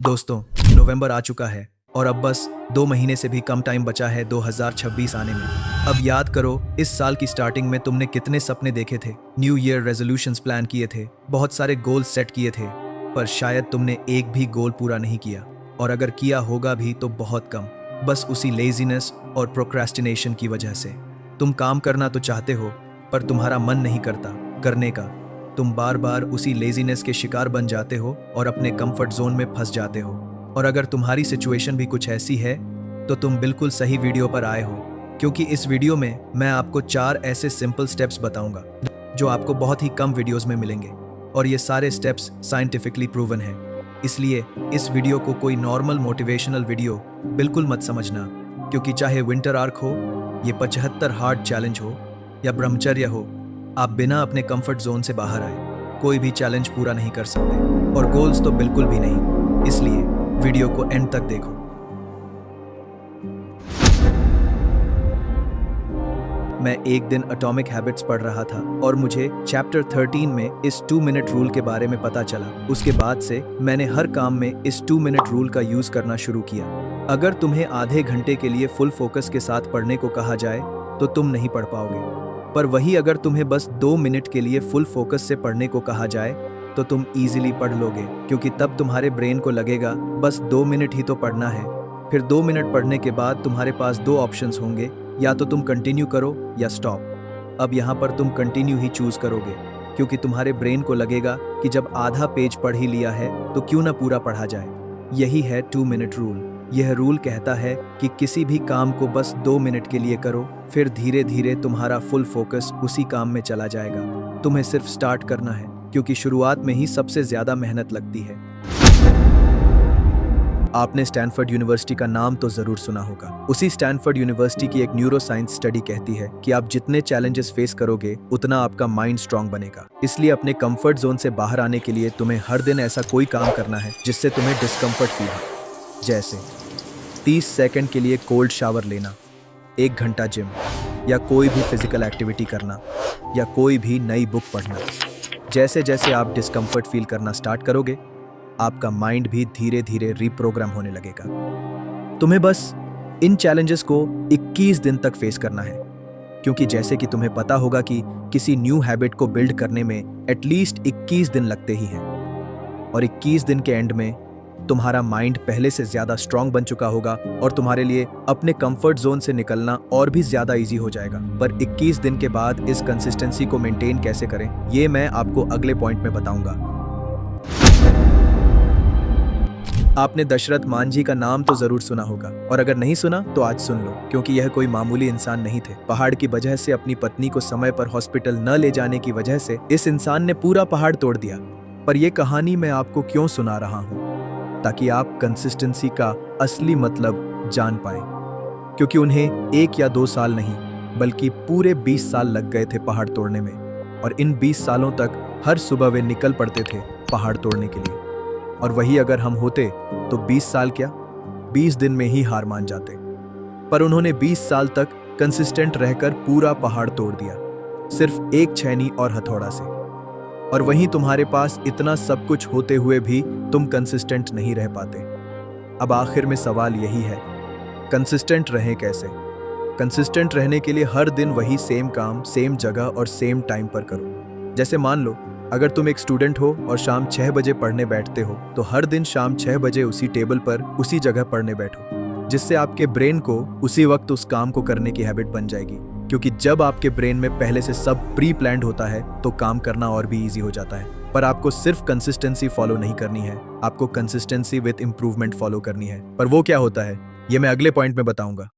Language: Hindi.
दोस्तों, नवंबर आ चुका है और अब बस 2 महीने से भी कम टाइम बचा है 2026 आने में। अब याद करो, इस साल की स्टार्टिंग में तुमने कितने सपने देखे थे, न्यू ईयर रेजोल्यूशंस प्लान किए थे, बहुत सारे गोल्स सेट किए थे, पर शायद तुमने एक भी गोल पूरा नहीं किया, और अगर किया होगा भी तो बहुत कम, बस उसी लेजीनेस और प्रोक्रेस्टिनेशन की वजह से। तुम काम करना तो चाहते हो, पर तुम्हारा मन नहीं करता करने का। तुम बार बार उसी लेजीनेस के शिकार बन जाते हो और अपने कंफर्ट जोन में फंस जाते हो। और अगर तुम्हारी सिचुएशन भी कुछ ऐसी है तो तुम बिल्कुल सही वीडियो पर आए हो, क्योंकि इस वीडियो में मैं आपको 4 ऐसे सिंपल स्टेप्स बताऊंगा जो आपको बहुत ही कम वीडियोस में मिलेंगे, और ये सारे स्टेप्स साइंटिफिकली प्रूवन हैं। इसलिए इस वीडियो को कोई नॉर्मल मोटिवेशनल वीडियो बिल्कुल मत समझना, क्योंकि चाहे विंटर आर्क हो, ये 75 हार्ड चैलेंज हो या ब्रह्मचर्य हो, आप बिना अपने कंफर्ट जोन से बाहर आए कोई भी चैलेंज पूरा नहीं कर सकते, और गोल्स तो बिल्कुल भी नहीं। इसलिए वीडियो को एंड तक देखो। मैं एक दिन एटॉमिक हैबिट्स पढ़ रहा था और मुझे चैप्टर 13 में इस 2 मिनट रूल के बारे में पता चला। उसके बाद से मैंने हर काम में इस 2 मिनट रूल का यूज करना शुरू किया। अगर तुम्हें आधे घंटे के लिए फुल फोकस के साथ पढ़ने को कहा जाए तो तुम नहीं पढ़ पाओगे, पर वही अगर तुम्हें बस 2 मिनट के लिए फुल फोकस से पढ़ने को कहा जाए तो तुम इजीली पढ़ लोगे, क्योंकि तब तुम्हारे ब्रेन को लगेगा बस 2 मिनट ही तो पढ़ना है। फिर 2 मिनट पढ़ने के बाद तुम्हारे पास 2 ऑप्शंस होंगे, या तो तुम कंटिन्यू करो या स्टॉप। अब यहाँ पर तुम कंटिन्यू ही चूज करोगे, क्योंकि तुम्हारे ब्रेन को लगेगा कि जब आधा पेज पढ़ ही लिया है तो क्यों ना पूरा पढ़ा जाए। यही है 2 मिनट रूल। यह रूल कहता है कि किसी भी काम को बस 2 मिनट के लिए करो, फिर धीरे धीरे तुम्हारा फुल फोकस उसी काम में चला जाएगा। तुम्हें सिर्फ स्टार्ट करना है, क्योंकि शुरुआत में ही सबसे ज्यादा मेहनत लगती है। आपने स्टैनफोर्ड यूनिवर्सिटी का नाम तो जरूर सुना होगा। उसी स्टैनफोर्ड यूनिवर्सिटी की एक न्यूरो साइंस स्टडी कहती है कि आप जितने चैलेंजेस फेस करोगे उतना आपका माइंड स्ट्रांग बनेगा। इसलिए अपने कंफर्ट जोन से बाहर आने के लिए तुम्हें हर दिन ऐसा कोई काम करना है जिससे तुम्हें डिस्कम्फर्ट फील हो, जैसे 30 सेकंड के लिए कोल्ड शावर लेना, 1 घंटा जिम, या कोई भी फिजिकल एक्टिविटी करना, या कोई भी नई बुक पढ़ना। जैसे जैसे आप डिस्कम्फर्ट फील करना स्टार्ट करोगे, आपका माइंड भी धीरे धीरे रीप्रोग्राम होने लगेगा। तुम्हें बस इन चैलेंजेस को 21 दिन तक फेस करना है, क्योंकि जैसे कि तुम्हें पता होगा कि किसी न्यू हैबिट को बिल्ड करने में एटलीस्ट 21 दिन लगते ही हैं, और 21 दिन के एंड में तुम्हारा माइंड पहले से ज्यादा स्ट्रांग बन चुका होगा और तुम्हारे लिए अपने कंफर्ट जोन से निकलना और भी ज्यादा इजी हो जाएगा। पर 21 दिन के बाद इस कंसिस्टेंसी को मेंटेन कैसे करें, ये मैं आपको अगले पॉइंट में बताऊंगा। आपने दशरथ मांझी का नाम तो जरूर सुना होगा, और अगर नहीं सुना तो आज सुन लो, क्योंकि यह कोई मामूली इंसान नहीं थे। पहाड़ की वजह से अपनी पत्नी को समय पर हॉस्पिटल न ले जाने की वजह से इस इंसान ने पूरा पहाड़ तोड़ दिया। पर यह कहानी मैं आपको क्यों सुना रहा हूं, ताकि आप कंसिस्टेंसी का असली मतलब जान पाए, क्योंकि उन्हें 1 या 2 साल नहीं बल्कि पूरे 20 साल लग गए थे पहाड़ तोड़ने में। और इन 20 सालों तक हर सुबह वे निकल पड़ते थे पहाड़ तोड़ने के लिए। और वही अगर हम होते तो 20 साल क्या, 20 दिन में ही हार मान जाते। पर उन्होंने 20 साल तक कंसिस्टेंट रहकर पूरा पहाड़ तोड़ दिया, सिर्फ एक छेनी और हथौड़ा से। और वहीं तुम्हारे पास इतना सब कुछ होते हुए भी तुम कंसिस्टेंट नहीं रह पाते। अब आखिर में सवाल यही है, कंसिस्टेंट रहें कैसे? कंसिस्टेंट रहने के लिए हर दिन वही सेम काम, सेम जगह और सेम टाइम पर करो। जैसे मान लो, अगर तुम एक स्टूडेंट हो और शाम 6 बजे पढ़ने बैठते हो, तो हर दिन शाम 6 बजे उसी टेबल पर उसी जगह पढ़ने बैठो, जिससे आपके ब्रेन को उसी वक्त उस काम को करने की हैबिट बन जाएगी। क्योंकि जब आपके ब्रेन में पहले से सब प्री प्लान्ड होता है तो काम करना और भी इजी हो जाता है। पर आपको सिर्फ कंसिस्टेंसी फॉलो नहीं करनी है, आपको कंसिस्टेंसी विद इंप्रूवमेंट फॉलो करनी है। पर वो क्या होता है, ये मैं अगले पॉइंट में बताऊंगा।